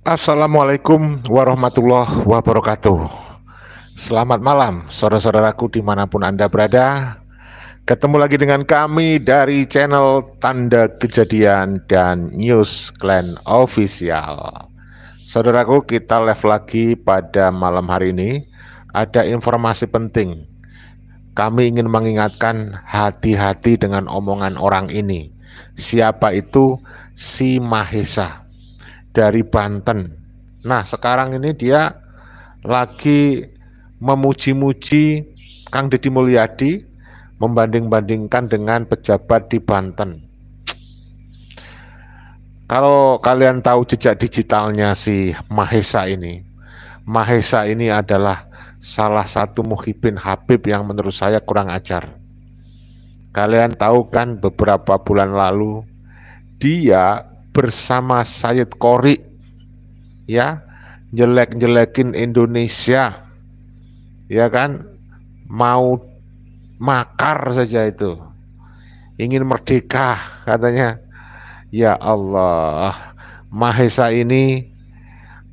Assalamualaikum warahmatullahi wabarakatuh. Selamat malam, saudara-saudaraku dimanapun Anda berada. Ketemu lagi dengan kami dari channel Tanda Kejadian dan News Clan Official. Saudaraku, kita live lagi pada malam hari ini. Ada informasi penting. Kami ingin mengingatkan hati-hati dengan omongan orang ini. Siapa itu? Si Mahesa dari Banten. Nah, sekarang ini dia lagi memuji-muji Kang Deddy Mulyadi, membanding-bandingkan dengan pejabat di Banten. Kalau kalian tahu jejak digitalnya si Mahesa ini adalah salah satu muhibin Habib yang menurut saya kurang ajar. Kalian tahu kan beberapa bulan lalu dia bersama Sayyid Qori ya jelek-jelekin Indonesia, ya kan, mau makar saja itu, ingin merdeka katanya. Ya Allah, Mahesa ini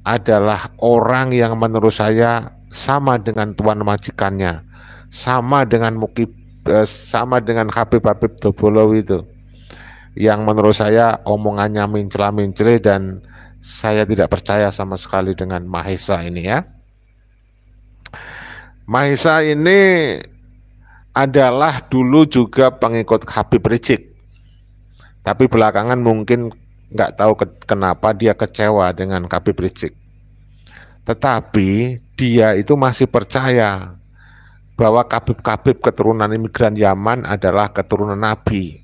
adalah orang yang menurut saya sama dengan tuan majikannya, sama dengan sama dengan Habib Dobolo itu, yang menurut saya omongannya mencela-mencela dan saya tidak percaya sama sekali dengan Mahesa ini ya. Mahesa ini adalah dulu juga pengikut Habib Rizik, tapi belakangan mungkin nggak tahu kenapa dia kecewa dengan Habib Rizik. Tetapi dia itu masih percaya bahwa Habib-Habib keturunan imigran Yaman adalah keturunan Nabi.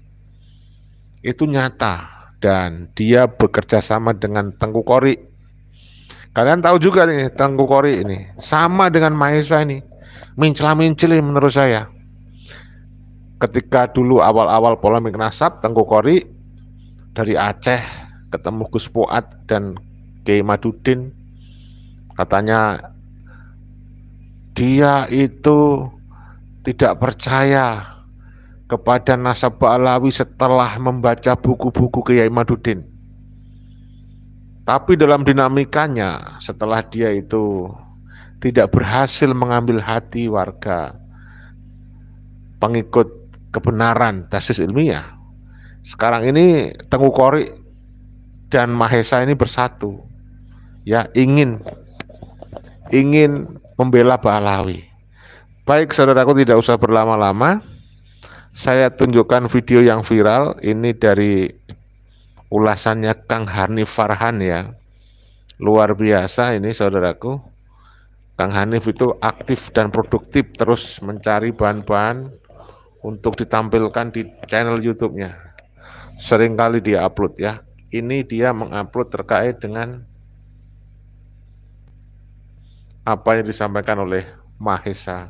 Itu nyata, dan dia bekerja sama dengan Tengku Qori. Kalian tahu juga nih, Tengku Qori ini sama dengan Mahesa ini, mencela-mencela menurut saya. Ketika dulu awal-awal polemik nasab, Tengku Qori dari Aceh ketemu Gus Fuad dan Kiai Madudin, katanya dia itu tidak percaya kepada nasab Ba'alawi setelah membaca buku-buku Kiai Madudin. Tapi dalam dinamikanya, setelah dia itu tidak berhasil mengambil hati warga pengikut kebenaran basis ilmiah, sekarang ini Tengku Qori dan Mahesa ini bersatu, ya, ingin membela Ba'alawi. Baik saudaraku, tidak usah berlama-lama, saya tunjukkan video yang viral ini dari ulasannya Kang Hanif Farhan ya. Luar biasa ini saudaraku. Kang Hanif itu aktif dan produktif, terus mencari bahan-bahan untuk ditampilkan di channel YouTube-nya. Seringkali dia upload ya. Ini dia mengupload terkait dengan apa yang disampaikan oleh Mahesa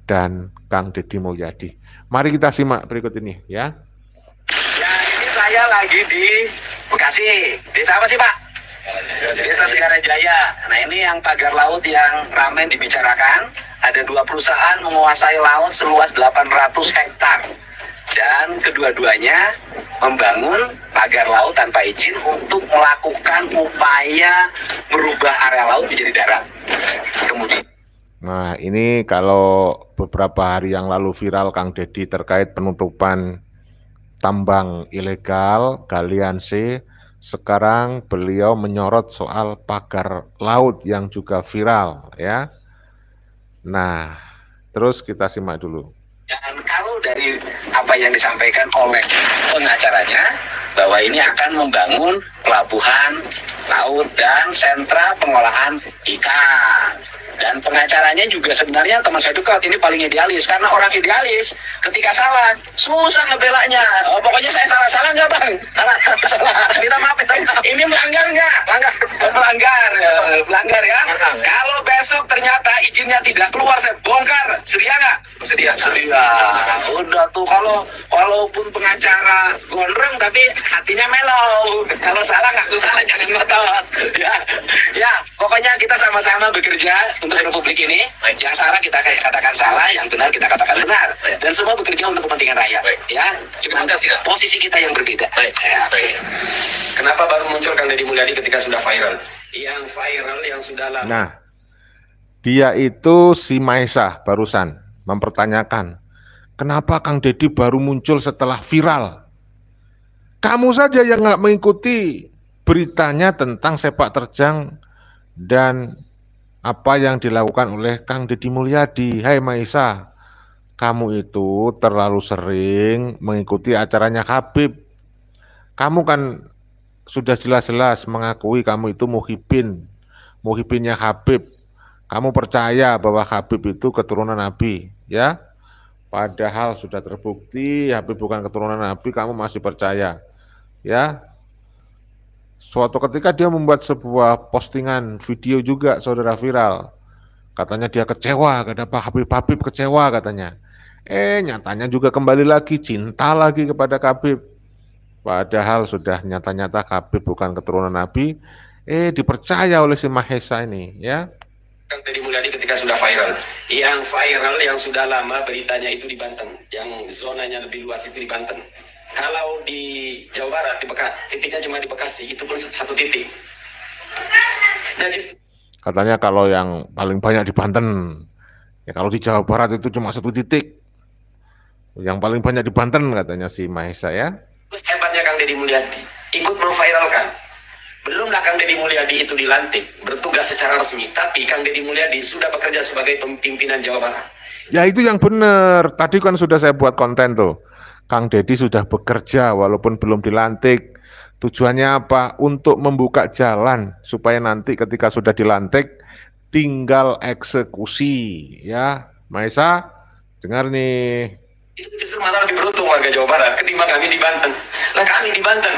dan Kang Deddy Mulyadi. Mari kita simak berikut ini ya. Ya, ini saya lagi di Bekasi. Desa apa sih, Pak? Desa Segarajaya. Nah, ini yang pagar laut yang ramai dibicarakan. Ada dua perusahaan menguasai laut seluas 800 hektar. Dan kedua-duanya membangun pagar laut tanpa izin untuk melakukan upaya merubah area laut menjadi darat. Kemudian Nah, ini kalau beberapa hari yang lalu viral Kang Deddy terkait penutupan tambang ilegal galian C. Sekarang beliau menyorot soal pagar laut yang juga viral ya. Nah, terus kita simak dulu. dan kalau dari apa yang disampaikan oleh pengacaranya, bahwa ini akan membangun pelabuhan laut dan sentra pengolahan ikan. Dan pengacaranya juga sebenarnya teman saya dekat, ini paling idealis, karena orang idealis ketika salah susah ngebelanya. Oh, pokoknya saya salah nggak bang? Salah. Minta maaf. Ini melanggar nggak? Melanggar ya. Kalau besok ternyata izinnya tidak keluar, saya bongkar. Sedia nggak? Sedia. Udah tuh, kalau walaupun pengacara gondrong tapi hatinya mellow. Kalau salah ngaku salah, jangan ngotot. Ya, pokoknya kita sama-sama bekerja untuk republik ini. Yang salah kita katakan salah, yang benar kita katakan benar, dan semua bekerja untuk kepentingan rakyat. Ya, cuma posisi kita yang berbeda. Kenapa baru muncul Kang Deddy Mulyadi ketika sudah viral? yang viral yang sudah lama. Nah, dia itu si Maesa barusan mempertanyakan, kenapa Kang Deddy baru muncul setelah viral? Kamu saja yang nggak mengikuti beritanya tentang sepak terjang dan apa yang dilakukan oleh Kang Deddy Mulyadi. Hai Maesa, kamu itu terlalu sering mengikuti acaranya Habib. Kamu kan sudah jelas-jelas mengakui kamu itu muhibinnya Habib. Kamu percaya bahwa Habib itu keturunan Nabi, ya? Padahal sudah terbukti Habib bukan keturunan Nabi, kamu masih percaya, ya? Suatu ketika dia membuat sebuah postingan video juga, saudara, viral. Katanya dia kecewa, kenapa Habib kecewa katanya. Nyatanya juga kembali lagi cinta lagi kepada Habib. Padahal sudah nyata-nyata Habib bukan keturunan Nabi, dipercaya oleh si Mahesa ini, ya. Kang Deddy Mulyadi ketika sudah viral, yang sudah lama beritanya itu di Banten, yang zonanya lebih luas itu di Banten. Kalau di Jawa Barat, di Bekasi, titiknya cuma di Bekasi, itu pun satu titik. Nah, katanya kalau yang paling banyak di Banten, ya kalau di Jawa Barat itu cuma satu titik. Yang paling banyak di Banten katanya si Mahesa, ya. Hebatnya Kang Deddy Mulyadi, ikut memviralkan. Belumlah Kang Deddy Mulyadi itu dilantik, bertugas secara resmi, tapi Kang Deddy Mulyadi sudah bekerja sebagai pimpinan Jawa Barat. Ya itu yang benar, tadi kan sudah saya buat konten tuh. Kang Deddy sudah bekerja walaupun belum dilantik. Tujuannya apa? Untuk membuka jalan supaya nanti ketika sudah dilantik tinggal eksekusi, ya. Maesa, dengar nih. Itu justru malah lebih beruntung warga Jawa Barat ketimbang kami di Banten. Lah kami di Banten,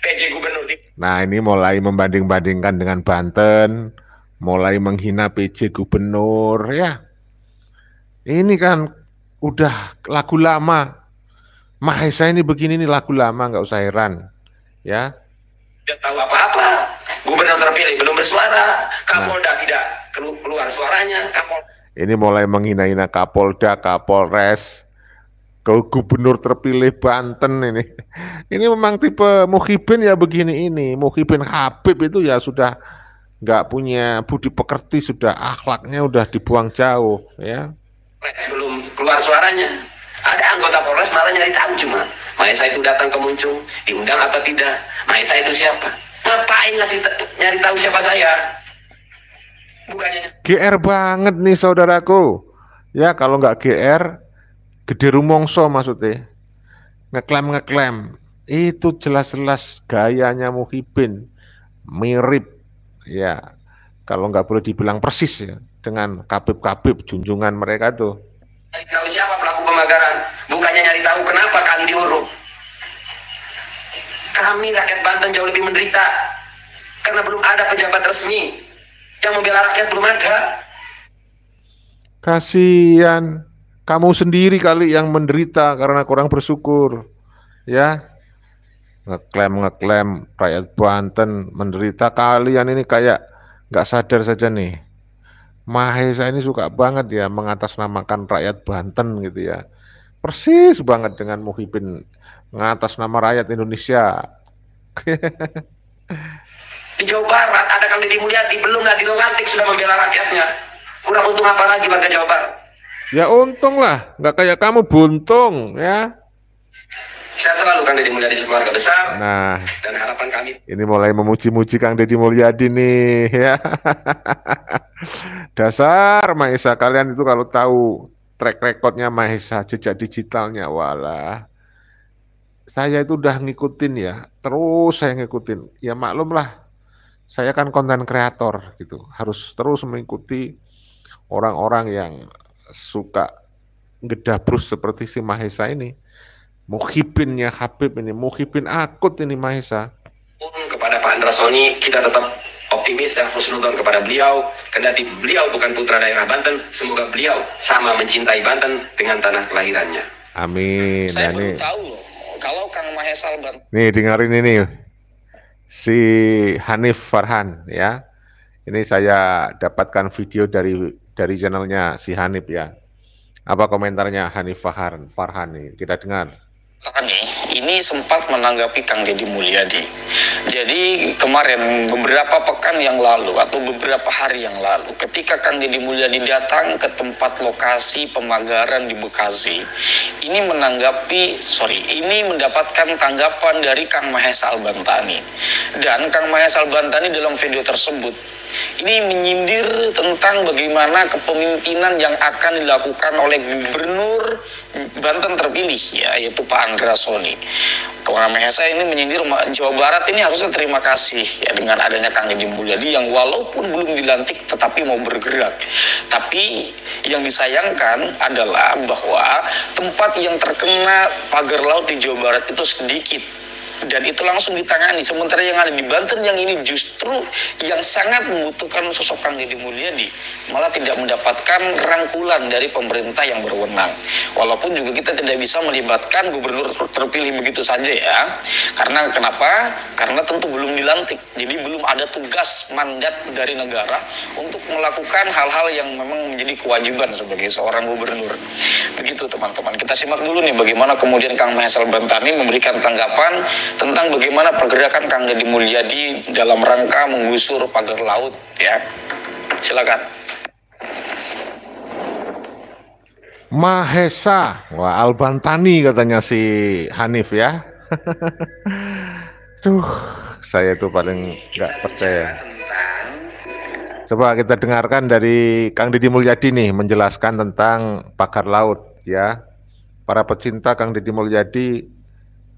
PJ Gubernur. Nah ini mulai membanding-bandingkan dengan Banten, mulai menghina PJ Gubernur, ya. Ini kan udah lagu lama. Mahesa ini begini nih lagu lama, nggak usah heran, ya. Tidak tahu apa-apa. Gubernur terpilih belum bersuara, Kapolda tidak keluar suaranya. Ini mulai menghina-hina Kapolda, Kapolres, ke gubernur terpilih Banten ini. Ini memang tipe Muhibin ya begini ini. Muhibin Habib itu ya sudah nggak punya budi pekerti, sudah akhlaknya udah dibuang jauh, ya. Belum keluar suaranya. Ada anggota Polres malah nyari tahu cuma Mahesa itu datang ke Muncung, diundang apa tidak? Mahesa itu siapa? Ngapain nyari tahu siapa saya? Bukannya GR banget nih saudaraku. Ya kalau nggak GR, gede rumongso maksudnya. Ngeklaim. Itu jelas-jelas gayanya Muhibin. Mirip. Ya kalau nggak boleh dibilang persis ya dengan Habib junjungan mereka tuh. Nyari tahu siapa pelaku pemagaran, bukannya nyari tahu kenapa kami diuruk. Kami rakyat Banten jauh lebih menderita karena belum ada pejabat resmi yang membela rakyat, belum ada. Kasihan, kamu sendiri kali yang menderita karena kurang bersyukur, ya. Ngeklaim rakyat Banten menderita, kalian ini kayak nggak sadar saja nih. Mahesa ini suka banget ya mengatasnamakan rakyat Banten gitu ya. Persis banget dengan Muhibin mengatas nama rakyat Indonesia. Di Jawa Barat ada Kang Deddy Mulyadi, belum dilantik sudah membela rakyatnya. Kurang untung apa lagi warga Jawa Barat? Ya untung lah, nggak kayak kamu buntung ya. Sehat selalu Kang Deddy Mulyadi sekeluarga besar. Nah, dan harapan kami. Ini mulai memuji-muji Kang Deddy Mulyadi nih ya. Dasar Mahesa, kalian itu kalau tahu track recordnya Mahesa, jejak digitalnya, walah. Saya itu udah ngikutin ya, terus saya ngikutin. Ya maklum lah, saya kan konten kreator gitu, harus terus mengikuti orang-orang yang suka ngedabrus seperti si Mahesa ini. Muhibinnya Habib ini, muhibin akut ini Mahesa. Kepada Pak Andrasoni, kita tetap optimis dan husnuzon kepada beliau. Kendati beliau bukan putra daerah Banten, semoga beliau sama mencintai Banten dengan tanah kelahirannya. Amin. Saya belum tahu loh, kalau Kang Mahesa nih dengerin ini si Hanif Farhan ya. Ini saya dapatkan video dari channelnya si Hanif ya. Apa komentarnya Hanif Farhan nih? Kita dengar. ini sempat menanggapi Kang Deddy Mulyadi. Jadi kemarin beberapa pekan yang lalu atau beberapa hari yang lalu, ketika Kang Deddy Mulyadi datang ke tempat lokasi pemagaran di Bekasi, ini mendapatkan tanggapan dari Kang Mahesa Albantani. Dan Kang Mahesa Albantani dalam video tersebut ini menyindir tentang bagaimana kepemimpinan yang akan dilakukan oleh Gubernur Banten terpilih, yaitu Pak Andra Soni. Kang Mahesa ini menyindir Jawa Barat ini harusnya terima kasih ya dengan adanya Kang Deddy Mulyadi yang walaupun belum dilantik tetapi mau bergerak. Tapi yang disayangkan adalah bahwa tempat yang terkena pagar laut di Jawa Barat itu sedikit. Dan itu langsung ditangani. Sementara yang ada di Banten yang ini justru yang sangat membutuhkan sosok Kang Deddy Mulyadi malah tidak mendapatkan rangkulan dari pemerintah yang berwenang. Walaupun juga kita tidak bisa melibatkan gubernur terpilih begitu saja ya. Karena kenapa? Karena tentu belum dilantik. Jadi belum ada tugas mandat dari negara untuk melakukan hal-hal yang memang menjadi kewajiban sebagai seorang gubernur. Begitu teman-teman. Kita simak dulu nih bagaimana kemudian Kang Mahesa Albantani memberikan tanggapan tentang bagaimana pergerakan Kang Deddy Mulyadi dalam rangka menggusur pagar laut ya. Silakan. Mahesa, wah Albantani katanya si Hanif ya. Duh, saya tuh paling nggak percaya. Coba kita dengarkan dari Kang Deddy Mulyadi nih menjelaskan tentang pagar laut ya. Para pecinta Kang Deddy Mulyadi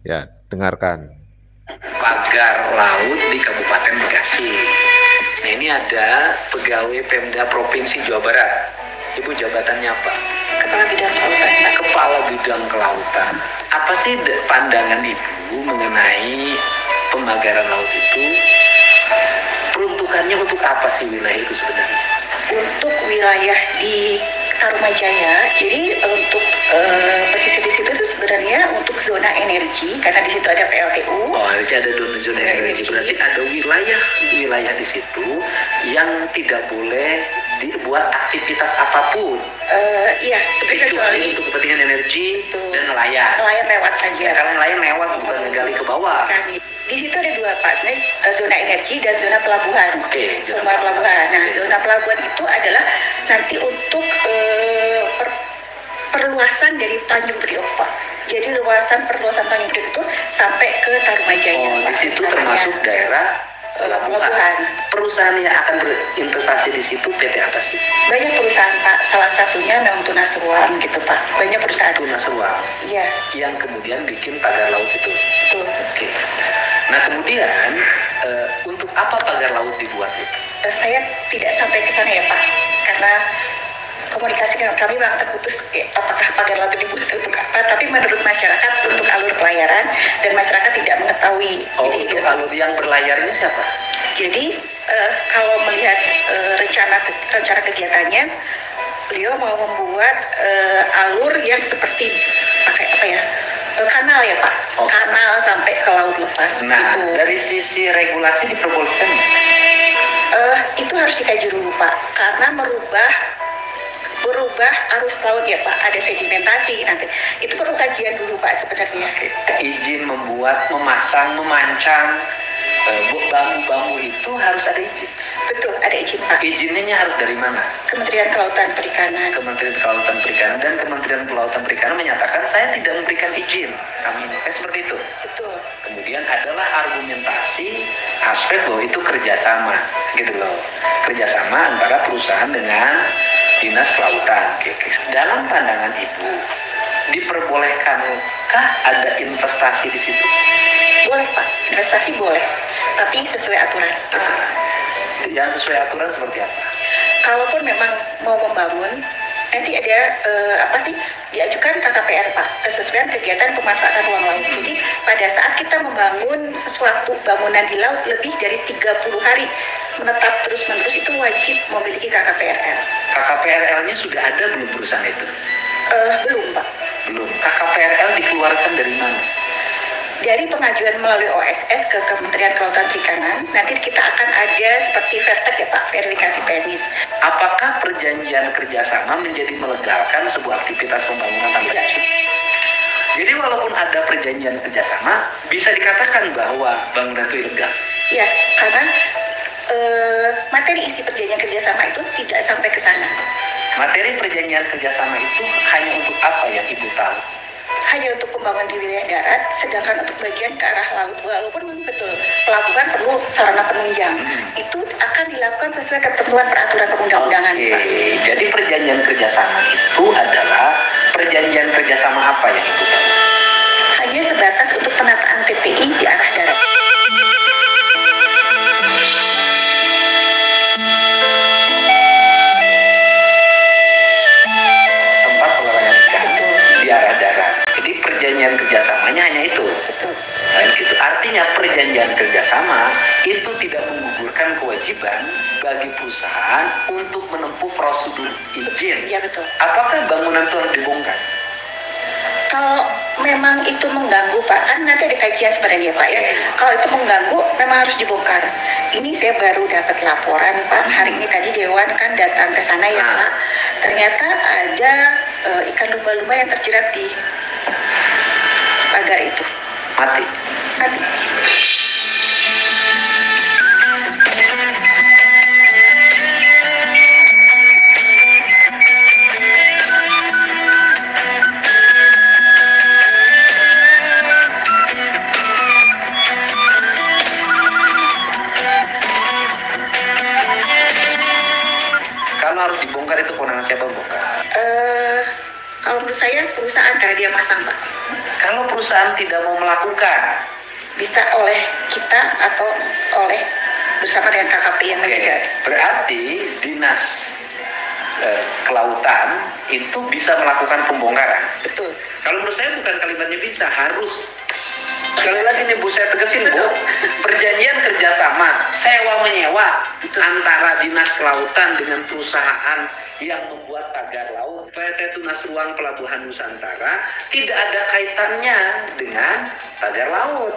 ya, dengarkan. Pagar laut di Kabupaten Bekasi. Nah, ini ada pegawai Pemda Provinsi Jawa Barat. Ibu jabatannya apa? Kepala Bidang Kelautan. Kepala Bidang Kelautan. Apa sih pandangan Ibu mengenai pemagaran laut itu? Peruntukannya untuk apa sih wilayah itu sebenarnya? Untuk wilayah di Tarumajaya, jadi untuk pesisir di situ itu sebenarnya untuk zona energi karena di situ ada PLTU. Oh, jadi ada zona energi. Berarti ada wilayah di situ yang tidak boleh dibuat aktivitas apapun. Iya, kecuali untuk kepentingan energi dan nelayan. Nelayan lewat saja. Ya, kalau nelayan lewat bukan ngegali ke bawah. Di situ ada dua Pak, sebenarnya zona energi dan zona pelabuhan. Oke. Zona pelabuhan. Nah, zona pelabuhan itu adalah nanti untuk perluasan dari Tanjung Priok Pak. Jadi perluasan Tanjung Priok itu sampai ke Tarumajaya. Oh, di situ termasuk daerah pelabuhan. Perusahaan yang akan berinvestasi di situ PT apa sih? Banyak perusahaan Pak. Salah satunya memang Tunas Ruang gitu Pak. Banyak perusahaan. Tunas Ruang. Iya. Yang kemudian bikin pagar laut itu. Betul. Oke. Nah kemudian untuk apa pagar laut dibuat itu? Saya tidak sampai ke sana ya Pak, karena komunikasi dengan kami memang terputus apakah pagar laut dibuat untuk apa. Tapi menurut masyarakat untuk alur pelayaran dan masyarakat tidak mengetahui. Oh, jadi, untuk alur yang berlayar ini siapa? Jadi kalau melihat rencana kegiatannya, beliau mau membuat alur yang seperti pakai apa ya? Kanal ya Pak, kanal sampai ke laut lepas. Nah, gitu. Dari sisi regulasi diperbolehkan? Itu harus dikaji dulu Pak, karena merubah arus laut ya Pak, ada sedimentasi nanti. Itu perlu kajian dulu Pak sebenarnya. Izin memasang, memancang bambu-bambu itu harus ada izin. Betul, ada izin Pak. Izinnya harus dari mana? Kementerian Kelautan Perikanan. Kementerian Kelautan Perikanan, dan Kementerian Kelautan Perikanan menyatakan saya tidak memberikan izin. Kami kan seperti itu. Betul. Kemudian adalah argumentasi aspek bahwa itu kerjasama, gitu loh. Kerjasama antara perusahaan dengan dinas kelautan. Dalam pandangan Ibu, diperbolehkankah ada investasi di situ? Boleh Pak, investasi boleh, tapi sesuai aturan. Yang sesuai aturan seperti apa? Kalaupun memang mau membangun, nanti ada diajukan KKPR Pak, kesesuaian kegiatan pemanfaatan ruang laut. Jadi pada saat kita membangun sesuatu bangunan di laut lebih dari 30 hari menetap terus-menerus, itu wajib memiliki KKPRL. KKPRL-nya sudah ada belum perusahaan itu? Belum Pak. Belum. KKPRL dikeluarkan dari mana? Dari pengajuan melalui OSS ke Kementerian Kelautan Perikanan, nanti kita akan ada seperti VERTEK ya Pak, verifikasi teknis. Jadi walaupun ada perjanjian kerjasama, bisa dikatakan bahwa bangunan itu ilegal. Ya, karena materi isi perjanjian kerjasama itu tidak sampai ke sana. Materi perjanjian kerjasama itu hanya untuk apa yang Ibu tahu? Hanya untuk pembangunan di wilayah darat, sedangkan untuk bagian ke arah laut, walaupun betul pelabuhan perlu sarana penunjang, itu akan dilakukan sesuai ketentuan peraturan perundang-undangan. Jadi perjanjian kerjasama itu adalah perjanjian kerjasama apa yang Ibu tahu? Hanya sebatas untuk penataan TPI di arah darat. Tempat pelelangan ikan di arah darat. Jadi perjanjian kerjasamanya hanya itu. Betul. Dan gitu. Artinya perjanjian kerjasama itu tidak menggugurkan kewajiban bagi perusahaan untuk menempuh prosedur izin. Ya betul. Apakah bangunan itu harus dibongkar? Kalau memang itu mengganggu Pak, kan nanti ada kajian sebenarnya Pak ya. Kalau itu mengganggu, memang harus dibongkar. Ini saya baru dapat laporan Pak, hari ini tadi Dewan kan datang ke sana ya Pak. Ternyata ada ikan lumba-lumba yang terjerat di pagar itu. Mati. Mati. Kalau harus dibongkar itu kewenangan siapa bongkar? Kalau menurut saya perusahaan karena dia masang Pak. Kalau perusahaan tidak mau melakukan, Bisa oleh kita atau oleh bersama dengan KKP yang menjaga. berarti dinas kelautan itu bisa melakukan pembongkaran. Betul. Kalau menurut saya bukan kalimatnya bisa, harus. Sekali lagi nih Bu, saya tegesin Bu, Betul. perjanjian kerjasama sewa menyewa antara dinas kelautan dengan perusahaan yang membuat pagar laut, PT Tunas Ruang Pelabuhan Nusantara, tidak ada kaitannya dengan pagar laut.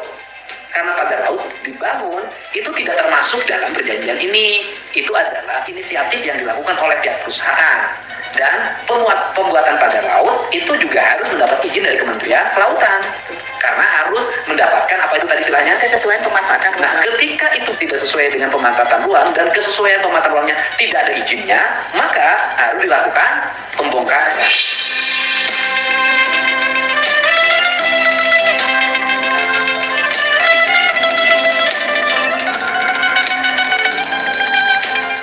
Karena pagar laut dibangun itu tidak termasuk dalam perjanjian ini. Itu adalah inisiatif yang dilakukan oleh pihak perusahaan. Dan pembuatan pagar laut itu juga harus mendapat izin dari Kementerian Kelautan. Karena harus mendapatkan apa itu tadi istilahnya? Kesesuaian pemanfaatan ruang. Nah, ketika itu tidak sesuai dengan pemanfaatan ruang dan kesesuaian pemanfaatan ruangnya tidak ada izinnya, maka harus dilakukan pembongkaran.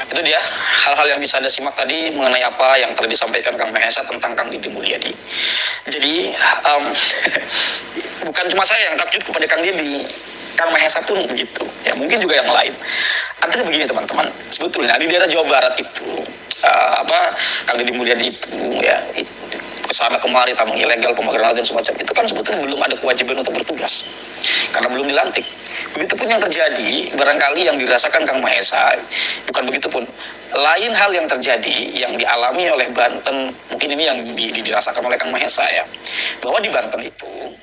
Itu dia hal-hal yang bisa Anda simak tadi mengenai apa yang telah disampaikan Kang Mahesa tentang Kang Didi Mulyadi. Jadi bukan cuma saya yang takjub kepada Kang Didi, Kang Mahesa pun begitu. Ya mungkin juga yang lain. Artinya begini teman-teman, sebetulnya di daerah Jawa Barat itu Kang Didi Mulyadi itu ya kesana kemari tambang ilegal, pembakaran dan semacam itu kan sebetulnya belum ada kewajiban untuk bertugas karena belum dilantik. Begitupun yang terjadi barangkali yang dirasakan Kang Mahesa bukan begitupun. Lain hal yang terjadi yang dialami oleh Banten, mungkin ini yang dirasakan oleh Kang Mahesa ya, bahwa di Banten itu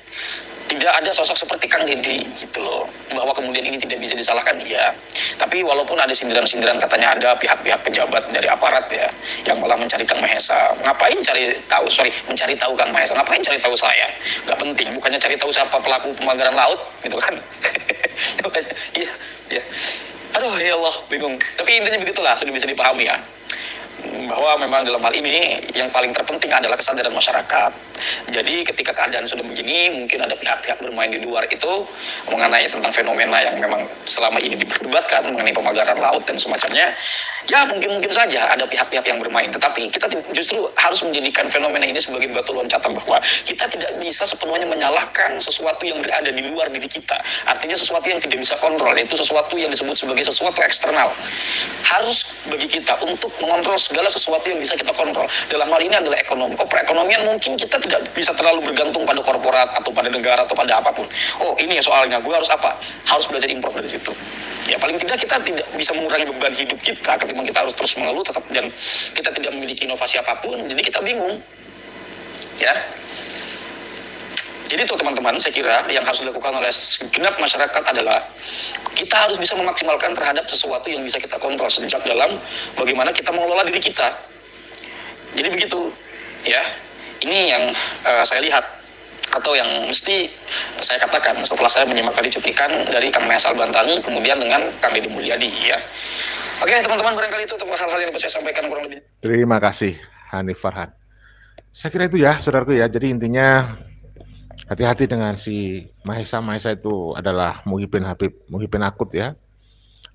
tidak ada sosok seperti Kang Didi gitu loh, bahwa kemudian ini tidak bisa disalahkan dia. Tapi walaupun ada sindiran-sindiran katanya ada pihak-pihak pejabat dari aparat ya yang malah mencari Kang Mahesa. Ngapain mencari tahu Kang Mahesa? Ngapain cari tahu saya? Nggak penting, bukannya cari tahu siapa pelaku pemagaran laut gitu kan. Iya. Aduh ya Allah, bingung. Tapi intinya begitulah, sudah bisa dipahami ya, bahwa memang dalam hal ini yang paling terpenting adalah kesadaran masyarakat. Jadi ketika keadaan sudah begini, mungkin ada pihak-pihak bermain di luar itu mengenai tentang fenomena yang memang selama ini diperdebatkan mengenai pemagaran laut dan semacamnya. Ya mungkin saja ada pihak-pihak yang bermain, tetapi kita justru harus menjadikan fenomena ini sebagai batu loncatan bahwa kita tidak bisa sepenuhnya menyalahkan sesuatu yang berada di luar diri kita. Artinya sesuatu yang tidak bisa kontrol, yaitu sesuatu yang disebut sebagai sesuatu eksternal. Harus bagi kita untuk mengontrol segala sesuatu yang bisa kita kontrol. Dalam hal ini adalah ekonomi. Perekonomian mungkin kita tidak bisa terlalu bergantung pada korporat atau pada negara atau pada apapun. Oh ini soalnya, gue harus apa? Harus belajar improve dari situ. Ya paling tidak kita tidak bisa mengurangi beban hidup kita ketimbang kita harus terus mengeluh tetap dan kita tidak memiliki inovasi apapun. Jadi kita bingung. Ya. Jadi itu teman-teman, saya kira yang harus dilakukan oleh segenap masyarakat adalah kita harus bisa memaksimalkan terhadap sesuatu yang bisa kita kontrol sejak dalam bagaimana kita mengelola diri kita. Jadi begitu, ya. Ini yang saya lihat atau yang mesti saya katakan setelah saya menyimak tadi cuplikan dari Kang Mahyas Al-Bantani kemudian dengan Kang Deddy Mulyadi ya. Oke teman-teman, barangkali itu untuk hal-hal yang dapat saya sampaikan kurang lebih. Terima kasih Hanif Farhan. Saya kira itu ya saudaraku ya. Jadi intinya hati-hati dengan si Mahesa itu adalah Muhyiddin Habib, Muhyiddin akut ya.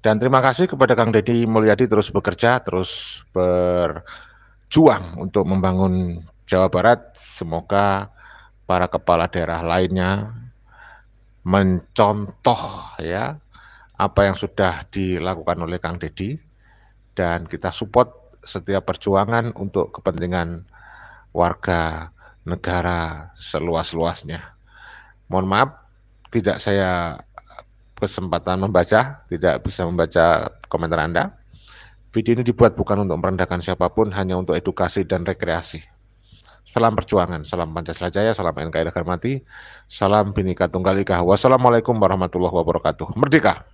Dan terima kasih kepada Kang Deddy Mulyadi terus bekerja, terus berjuang untuk membangun Jawa Barat. Semoga para kepala daerah lainnya mencontoh ya apa yang sudah dilakukan oleh Kang Deddy, dan kita support setiap perjuangan untuk kepentingan warga negara seluas-luasnya. Mohon maaf, tidak saya kesempatan membaca, tidak bisa membaca komentar Anda. Video ini dibuat bukan untuk merendahkan siapapun, hanya untuk edukasi dan rekreasi. Salam perjuangan, salam Pancasila Jaya, salam NKRI harga mati, salam Bhinneka Tunggal Ika. Wassalamualaikum warahmatullahi wabarakatuh. Merdeka!